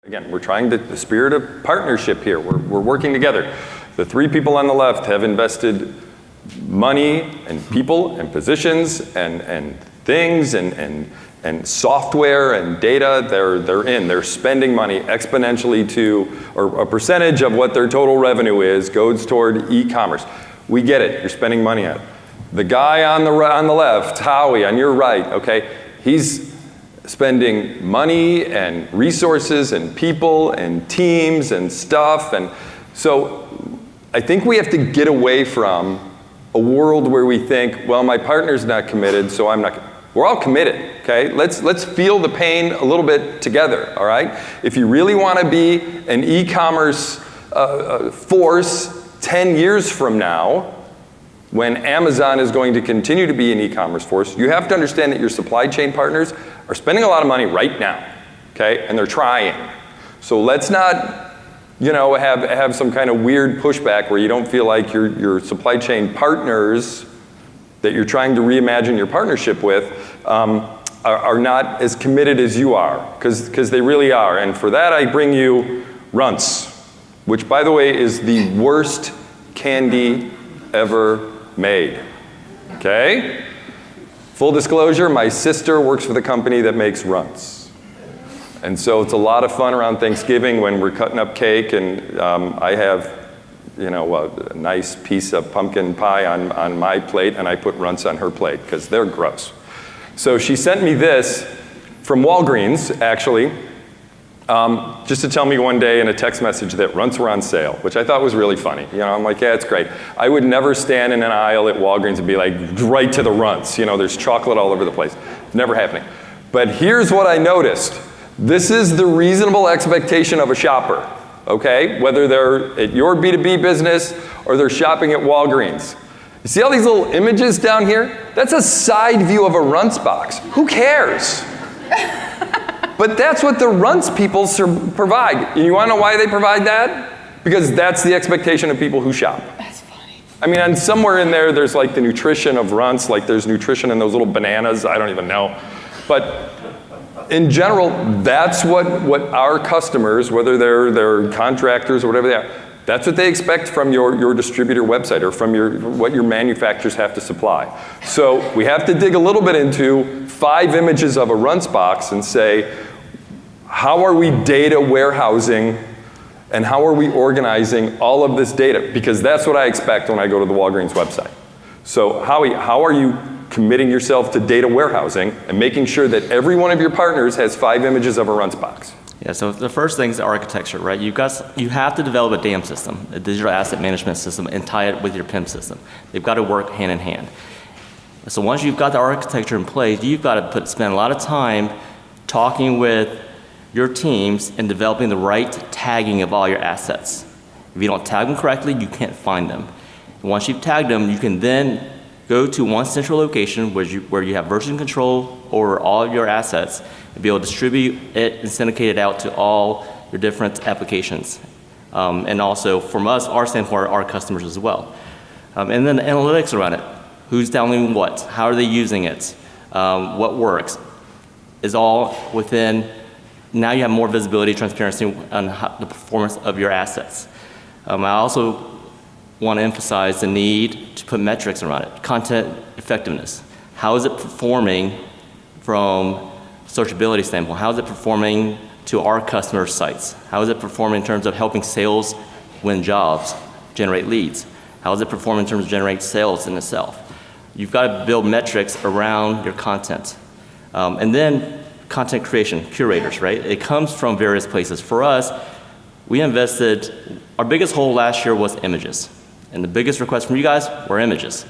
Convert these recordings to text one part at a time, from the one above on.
Again, we're trying the spirit of partnership here. We're working together. The three people on the left have invested money and people and positions and things and software and data. They're spending money exponentially or a percentage of what their total revenue is goes toward e-commerce. We get it, you're spending money on it. The guy on the left, Howie, on your right, okay, he's spending money and resources and people and teams and stuff. And so I think we have to get away from a world where we think, well, my partner's not committed, so I'm not. We're all committed, okay? Let's feel the pain a little bit together, all right? If you really want to be an e-commerce force 10 years from now, when Amazon is going to continue to be an e-commerce force, you have to understand that your supply chain partners are spending a lot of money right now, okay? And they're trying. So let's not, have some kind of weird pushback where you don't feel like your supply chain partners that you're trying to reimagine your partnership with are not as committed as you are, because they really are. And for that, I bring you Runts, which, by the way, is the worst candy ever made, okay? Full disclosure, my sister works for the company that makes Runts. And so it's a lot of fun around Thanksgiving when we're cutting up cake and I have, a nice piece of pumpkin pie on my plate and I put Runts on her plate because they're gross. So she sent me this from Walgreens, actually, just to tell me one day in a text message that Runts were on sale, which I thought was really funny. I'm like, yeah, it's great. I would never stand in an aisle at Walgreens and be like, right to the Runts. There's chocolate all over the place. Never happening. But here's what I noticed. This is the reasonable expectation of a shopper, okay? Whether they're at your B2B business or they're shopping at Walgreens. You see all these little images down here? That's a side view of a Runts box. Who cares? But that's what the Runts people provide. And you want to know why they provide that? Because that's the expectation of people who shop. That's funny. I mean, and somewhere in there's like the nutrition of Runts, like there's nutrition in those little bananas, I don't even know. But in general, that's what our customers, whether they're contractors or whatever they are, that's what they expect from your distributor website or from what your manufacturers have to supply. So we have to dig a little bit into 5 images of a Runts box and say, how are we data warehousing and how are we organizing all of this data? Because that's what I expect when I go to the Walgreens website. So Howie, how are you committing yourself to data warehousing and making sure that every one of your partners has 5 images of a Runts box? Yeah, so the first thing is architecture, right? You have to develop a DAM system, a digital asset management system, and tie it with your PIM system. They've got to work hand in hand. So once you've got the architecture in place, you've got to spend a lot of time talking with your teams and developing the right tagging of all your assets. If you don't tag them correctly, you can't find them. And once you've tagged them, you can then go to one central location where you have version control over all your assets and be able to distribute it and syndicate it out to all your different applications. And also, from us, our standpoint, our customers as well. And then the analytics around it. Who's downloading what? How are they using it? What works? Is all within. Now you have more visibility, transparency on the performance of your assets. I also want to emphasize the need to put metrics around it. Content effectiveness. How is it performing from searchability standpoint? How is it performing to our customer sites? How is it performing in terms of helping sales win jobs, generate leads? How is it performing in terms of generate sales in itself? You've got to build metrics around your content. And then content creation, curators, right? It comes from various places. For us, we invested, our biggest hole last year was images. And the biggest request from you guys were images.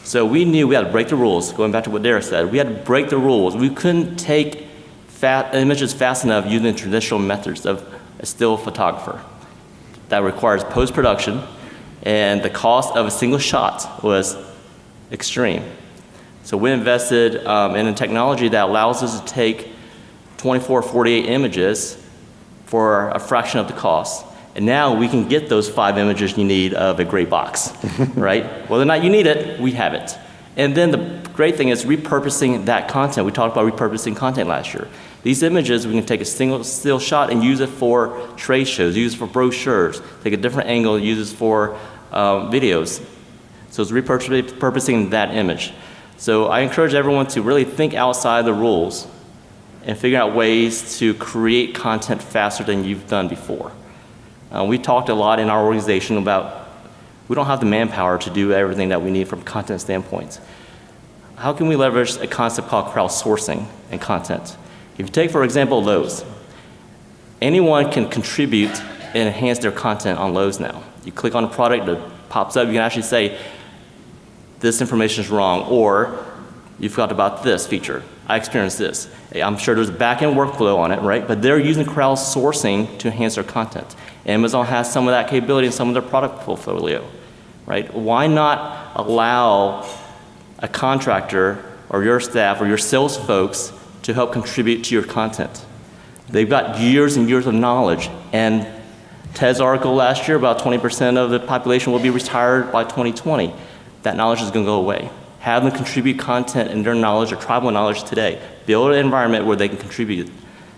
So we knew we had to break the rules, going back to what Dara said. We had to break the rules. We couldn't take images fast enough using traditional methods of a still photographer. That requires post-production, and the cost of a single shot was extreme. So we invested in a technology that allows us to take 24, 48 images for a fraction of the cost. And now we can get those 5 images you need of a gray box, right? Whether or not you need it, we have it. And then the great thing is repurposing that content. We talked about repurposing content last year. These images, we can take a single still shot and use it for trade shows, use it for brochures, take a different angle, use it for videos. So it's repurposing that image. So I encourage everyone to really think outside the rules and figure out ways to create content faster than you've done before. We talked a lot in our organization about we don't have the manpower to do everything that we need from a content standpoint. How can we leverage a concept called crowdsourcing in content? If you take, for example, Lowe's, anyone can contribute and enhance their content on Lowe's now. You click on a product, it pops up, you can actually say, this information is wrong, or you forgot about this feature. I experienced this. I'm sure there's a back-end workflow on it, right? But they're using crowdsourcing to enhance their content. Amazon has some of that capability in some of their product portfolio, right? Why not allow a contractor or your staff or your sales folks to help contribute to your content? They've got years and years of knowledge, and Ted's article last year, about 20% of the population will be retired by 2020. That knowledge is gonna go away. Have them contribute content and their knowledge or tribal knowledge today. Build an environment where they can contribute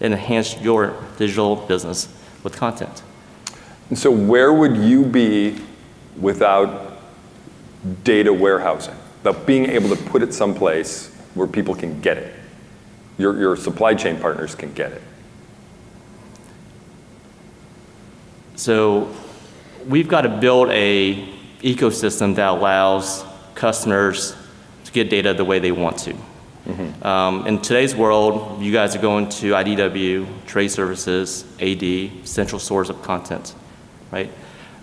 and enhance your digital business with content. And so where would you be without data warehousing? Without being able to put it someplace where people can get it? Your supply chain partners can get it. So we've got to build a ecosystem that allows customers to get data the way they want to. In today's world, you guys are going to IDW, trade services, AD, central source of content, right?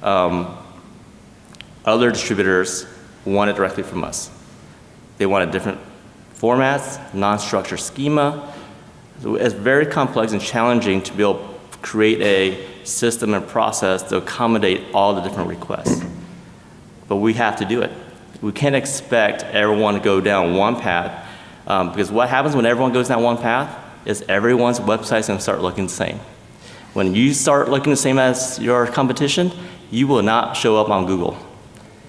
Other distributors want it directly from us. They want it different formats, non-structured schema. So it's very complex and challenging to be able to create a system and process to accommodate all the different requests. But we have to do it. We can't expect everyone to go down one path, because what happens when everyone goes down one path is everyone's website's gonna start looking the same. When you start looking the same as your competition, you will not show up on Google,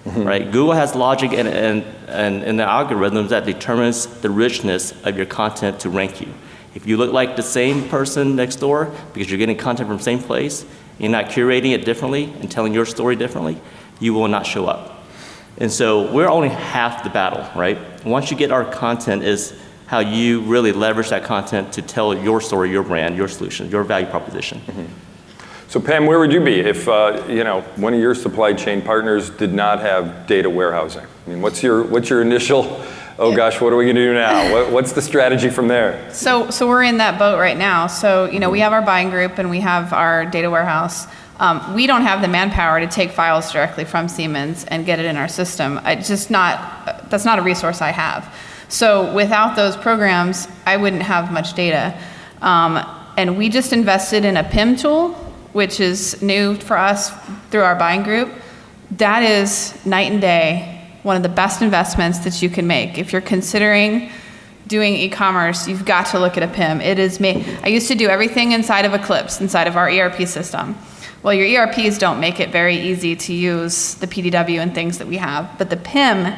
right? Google has logic and the algorithms that determines the richness of your content to rank you. If you look like the same person next door because you're getting content from the same place, you're not curating it differently and telling your story differently, you will not show up. And so we're only half the battle, right? Once you get our content is how you really leverage that content to tell your story, your brand, your solution, your value proposition. So Pam, where would you be if one of your supply chain partners did not have data warehousing? I mean, what's your initial, oh gosh, what are we gonna do now? What's the strategy from there? So we're in that boat right now. So we have our buying group and we have our data warehouse. We don't have the manpower to take files directly from Siemens and get it in our system. That's not a resource I have. So without those programs, I wouldn't have much data. And we just invested in a PIM tool, which is new for us through our buying group. That is night and day, one of the best investments that you can make. If you're considering doing e-commerce, you've got to look at a PIM. It is me. I used to do everything inside of Eclipse, inside of our ERP system. Well, your ERPs don't make it very easy to use the PDW and things that we have, but the PIM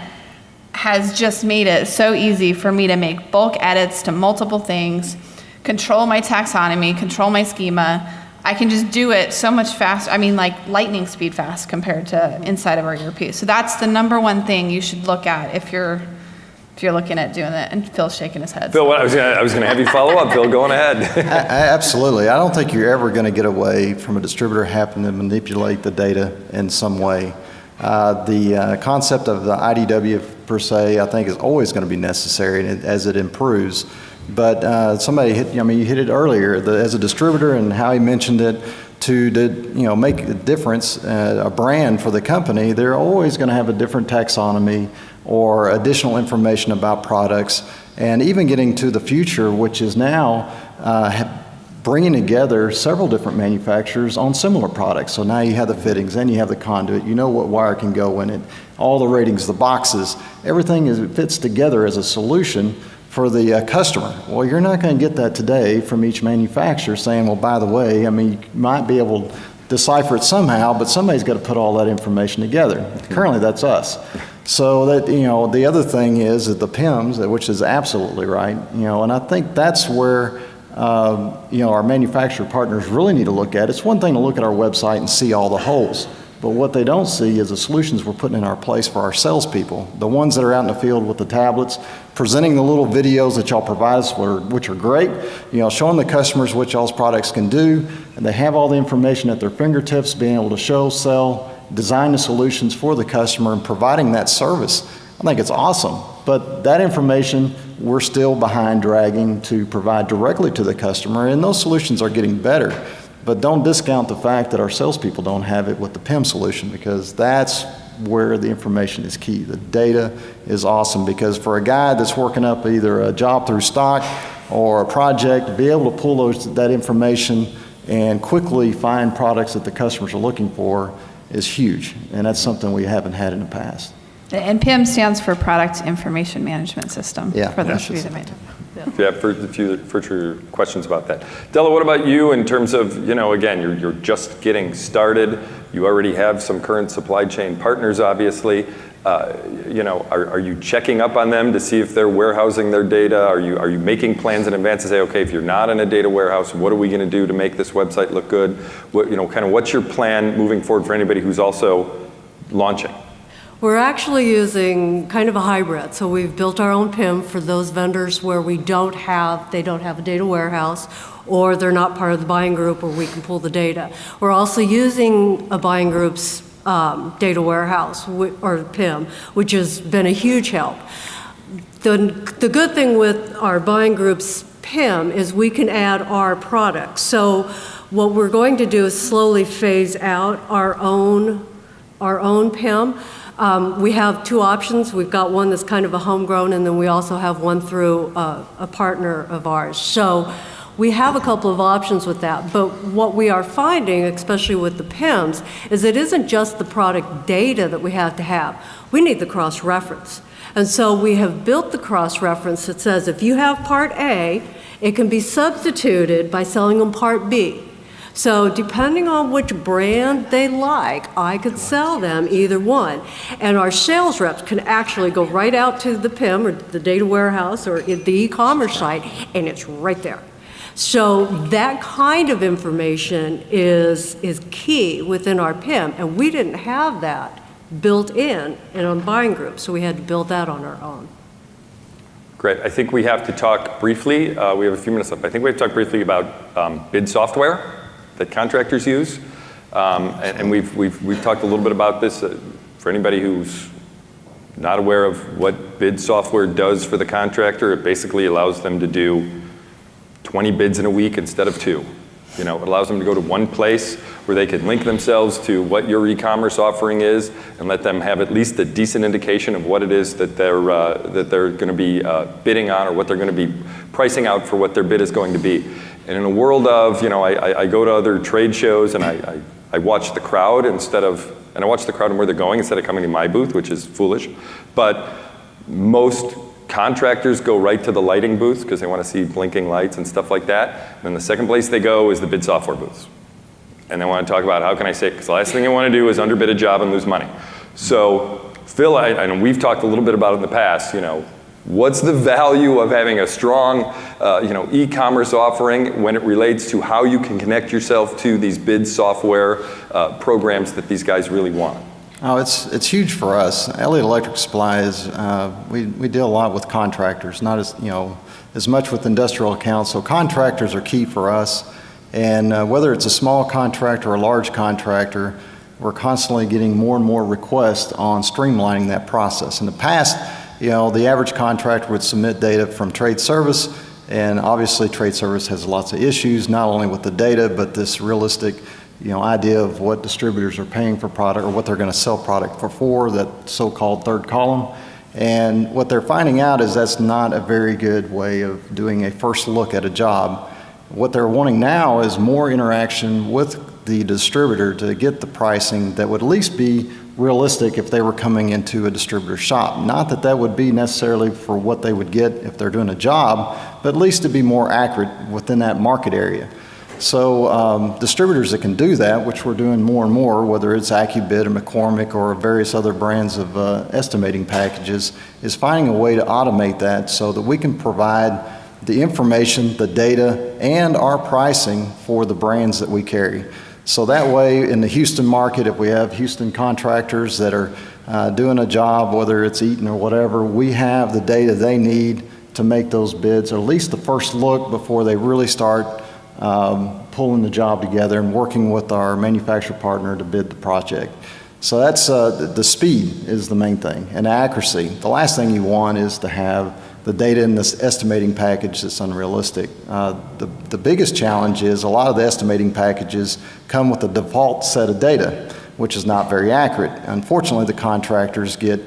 has just made it so easy for me to make bulk edits to multiple things, control my taxonomy, control my schema. I can just do it so much faster. I mean, like lightning speed fast compared to inside of our ERP. So that's the number one thing you should look at if you're looking at doing it. And Phil's shaking his head. Phil, I was gonna have you follow up. Phil, go on ahead. Absolutely. I don't think you're ever going to get away from a distributor having to manipulate the data in some way. The concept of the IDW per se, I think, is always going to be necessary as it improves. But you hit it earlier. As a distributor, and Howie mentioned it, to make a difference, a brand for the company, they're always going to have a different taxonomy or additional information about products, and even getting to the future, which is now bringing together several different manufacturers on similar products. So now you have the fittings, then you have the conduit, you know what wire can go in it, all the ratings, the boxes, everything fits together as a solution for the customer. Well, you're not going to get that today from each manufacturer saying, well, by the way, you might be able to decipher it somehow, but somebody's got to put all that information together. Currently, that's us. So that, the other thing is that the PIMs, which is absolutely right, and I think that's where, our manufacturer partners really need to look at. It's one thing to look at our website and see all the holes, but what they don't see is the solutions we're putting in our place for our salespeople, the ones that are out in the field with the tablets, presenting the little videos that y'all provide us, which are great, showing the customers what y'all's products can do, and they have all the information at their fingertips, being able to show, sell, design the solutions for the customer and providing that service. I think it's awesome, but that information we're still behind dragging to provide directly to the customer, and those solutions are getting better. But don't discount the fact that our salespeople don't have it with the PIM solution, because that's where the information is key. The data is awesome, because for a guy that's working up either a job through stock or a project, to be able to pull that information and quickly find products that the customers are looking for is huge, and that's something we haven't had in the past. And PIM stands for Product Information Management System. Yeah, for those yeah, of you that might know. If you have further questions about that. Della, what about you in terms of, again, you're just getting started. You already have some current supply chain partners, obviously. Are you checking up on them to see if they're warehousing their data? Are you making plans in advance to say, okay, if you're not in a data warehouse, what are we going to do to make this website look good? What's your plan moving forward for anybody who's also launching? We're actually using kind of a hybrid. So we've built our own PIM for those vendors where they don't have a data warehouse, or they're not part of the buying group where we can pull the data. We're also using a buying group's data warehouse, or PIM, which has been a huge help. The good thing with our buying group's PIM is we can add our products. So what we're going to do is slowly phase out our own PIM. We have two options. We've got one that's kind of a homegrown, and then we also have one through a partner of ours. So we have a couple of options with that. But what we are finding, especially with the PIMs, is it isn't just the product data that we have to have. We need the cross-reference. And so we have built the cross-reference that says if you have Part A, it can be substituted by selling them Part B. So depending on which brand they like, I could sell them either one. And our sales reps can actually go right out to the PIM or the data warehouse or the e-commerce site, and it's right there. So that kind of information is key within our PIM, and we didn't have that built in our buying group, so we had to build that on our own. Great. I think we have to talk briefly. We have a few minutes left. I think we have to talk briefly about bid software that contractors use, and we've talked a little bit about this. For anybody who's not aware of what bid software does for the contractor, it basically allows them to do 20 bids in a week instead of 2. It allows them to go to one place where they can link themselves to what your e-commerce offering is and let them have at least a decent indication of what it is that they're going to be bidding on, or what they're going to be pricing out for what their bid is going to be. And in a world of, I go to other trade shows and I watch the crowd and I watch the crowd and where they're going instead of coming to my booth, which is foolish. But most contractors go right to the lighting booths because they want to see blinking lights and stuff like that. And then the second place they go is the bid software booths. And they want to talk about how can I save, because the last thing they want to do is underbid a job and lose money. So Phil, I know we've talked a little bit about it in the past, what's the value of having a strong e-commerce offering when it relates to how you can connect yourself to these bid software programs that these guys really want? Oh, it's huge for us. Elliott Electric Supply is, we deal a lot with contractors, not as much with industrial accounts. So contractors are key for us. And whether it's a small contractor or a large contractor, we're constantly getting more and more requests on streamlining that process. In the past, the average contractor would submit data from trade service, and obviously trade service has lots of issues, not only with the data, but this realistic idea of what distributors are paying for product or what they're going to sell product for, that so-called third column. And what they're finding out is that's not a very good way of doing a first look at a job. What they're wanting now is more interaction with the distributor to get the pricing that would at least be realistic if they were coming into a distributor shop. Not that that would be necessarily for what they would get if they're doing a job, but at least to be more accurate within that market area. So distributors that can do that, which we're doing more and more, whether it's AccuBid or McCormick or various other brands of estimating packages, is finding a way to automate that so that we can provide the information, the data, and our pricing for the brands that we carry. So that way, in the Houston market, if we have Houston contractors that are doing a job, whether it's Eaton or whatever, we have the data they need to make those bids, or at least the first look before they really start pulling the job together and working with our manufacturer partner to bid the project. So that's the speed is the main thing, and accuracy. The last thing you want is to have the data in this estimating package that's unrealistic. The biggest challenge is a lot of the estimating packages come with a default set of data, which is not very accurate. Unfortunately, the contractors get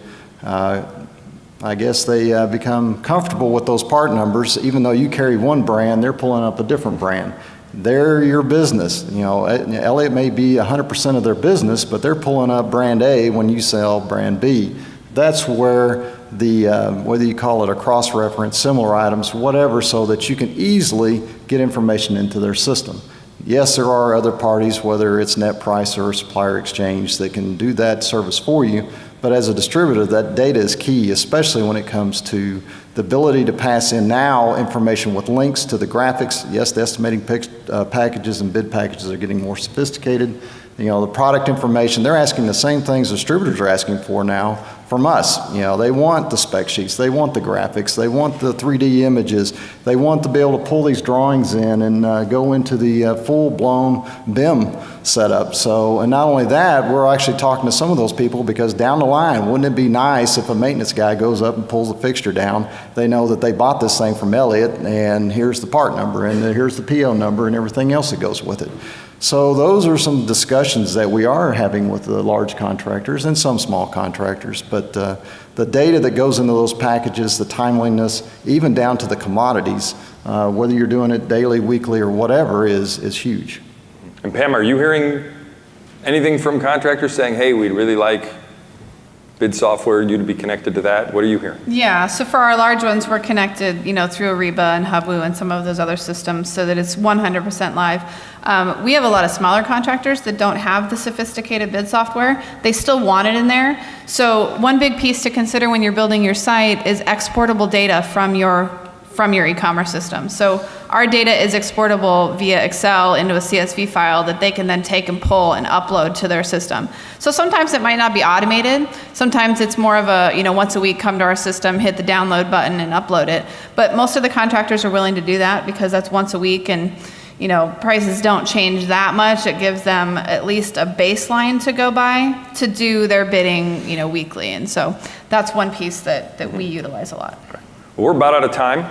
I guess they become comfortable with those part numbers. Even though you carry one brand, they're pulling up a different brand. They're your business. You know, Elliott may be 100% of their business, but they're pulling up brand A when you sell brand B. That's where the, whether you call it a cross-reference, similar items, whatever, so that you can easily get information into their system. Yes, there are other parties, whether it's net price or supplier exchange, that can do that service for you. But as a distributor, that data is key, especially when it comes to the ability to pass in now information with links to the graphics. Yes, the estimating packages and bid packages are getting more sophisticated. You know, the product information, they're asking the same things distributors are asking for now from us. You know, they want the spec sheets, they want the graphics, they want the 3D images, they want to be able to pull these drawings in and go into the full-blown BIM setup. So, and not only that, we're actually talking to some of those people because down the line, wouldn't it be nice if a maintenance guy goes up and pulls a fixture down, they know that they bought this thing from Elliott and here's the part number and here's the PO number and everything else that goes with it. So those are some discussions that we are having with the large contractors and some small contractors, but the data that goes into those packages, the timeliness, even down to the commodities, whether you're doing it daily, weekly, or whatever, is huge. And Pam, are you hearing anything from contractors saying, hey, we'd really like bid software, you to be connected to that? What are you hearing? Yeah, so for our large ones, we're connected, you know, through Ariba and Hubwoo and some of those other systems so that it's 100% live. We have a lot of smaller contractors that don't have the sophisticated bid software. They still want it in there. So one big piece to consider when you're building your site is exportable data from your e-commerce system. So our data is exportable via Excel into a CSV file that they can then take and pull and upload to their system. So sometimes it might not be automated. Sometimes it's more of a, you know, once a week, come to our system, hit the download button and upload it. But most of the contractors are willing to do that because that's once a week and, you know, prices don't change that much. It gives them at least a baseline to go by to do their bidding, you know, weekly. And so that's one piece that we utilize a lot. Okay. Well, we're about out of time,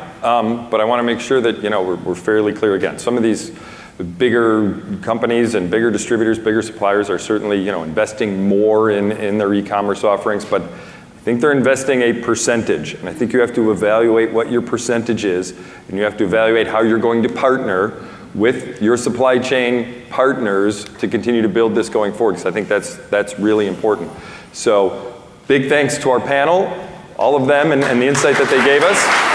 but I want to make sure that, you know, we're fairly clear again. Some of these bigger companies and bigger distributors, bigger suppliers are certainly, you know, investing more in their e-commerce offerings, but I think they're investing a percentage, and I think you have to evaluate what your percentage is, and you have to evaluate how you're going to partner with your supply chain partners to continue to build this going forward, because I think that's really important. So big thanks to our panel, all of them, and the insight that they gave us.